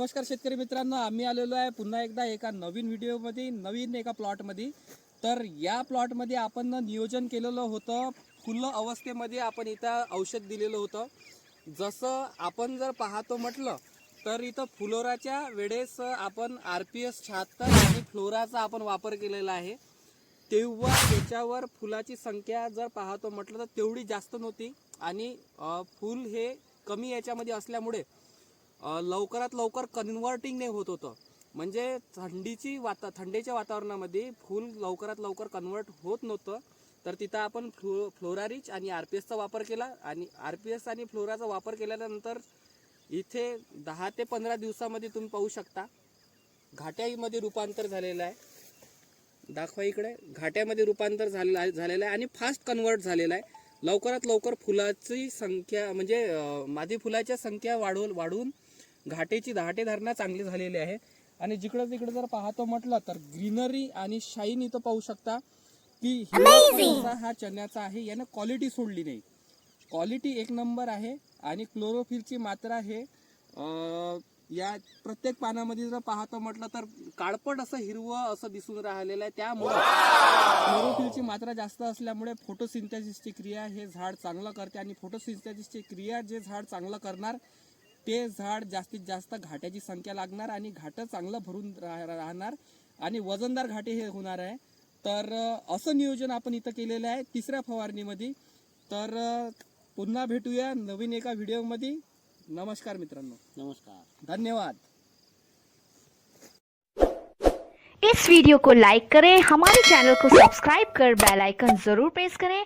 नमस्कार शेतकरी मित्रांनो, आम्ही आलेलो आहे पुन्हा एकदा एका नवीन व्हिडिओमध्ये, नवीन एका प्लॉटमध्ये। तर या प्लॉटमध्ये आपण नियोजन केलेलं होतं, फुलं अवस्थेमध्ये आपण इथं औषध दिलेलं होतं। जसं आपण जर पाहतो म्हटलं तर इथं फ्लोराच्या वेळेस आपण RPS 76 आणि फ्लोराचा आपण वापर केलेला आहे। तेव्हा त्याच्यावर फुलाची संख्या जर पाहतो म्हटलं तर तेवढी जास्त नव्हती आणि फुल हे कमी याच्यामध्ये असल्यामुळे लवकरात लवकर कन्वर्टिंग नाही होत होतं। म्हणजे थंडीच्या वातावरणामध्ये फुल लवकरात लवकर कन्वर्ट होत नव्हतं। तर तिथं आपण फ्लोरारिच आणि RPSचा वापर केला आणि RPS आणि फ्लोराचा वापर केल्यानंतर इथे 10 ते 15 दिवसामध्ये तुम्ही पाहू शकता घाट्यामध्ये रूपांतर झालेलं आहे। दाखवा इकडे, घाट्यामध्ये रूपांतर झालेलं आहे आणि फास्ट कन्वर्ट झालेलं आहे। लवकरात लवकर फुलाची संख्या म्हणजे मादी फुलाच्या संख्या वाढून घाटे धारणा चांगली झालेली आहे। आणि जिकडे तिकडे जर पाहतो म्हटलं तर ग्रीनरी आणि शाईन इथं पाहू शकता की हिरवा हा चण्याचा आहे, याने क्वालिटी सोडली नाही, क्वालिटी एक नंबर आहे। आणि क्लोरोफिलची मात्रा हे या प्रत्येक पानामध्ये जर पाहतो म्हटलं तर काळपट असं हिरवं असं दिसून राहिलेलं आहे। त्यामुळे क्लोरोफिलची मात्रा जास्त असल्यामुळे फोटोसिंथेसिसची क्रिया हे झाड चांगलं करते आणि फोटोसिंथेसिसची क्रिया जे झाड चांगलं करणार ते झाड जास्तीत जास्त घाट्याची संख्या लागणार आणि घाटं चांगलं भरून राहणार आणि वजनदार घाटे हे होणार आहे। तर असं नियोजन आपण इथं केलेलं आहे तिसऱ्या फवारणीमध्ये। तर पुन्हा भेटूया नवीन एका व्हिडिओमध्ये। नमस्कार मित्रांनो, नमस्कार, धन्यवाद। इस वीडियो को लाइक करें, हमारे चैनल को सब्सक्राइब कर बेल आइकन जरूर प्रेस करें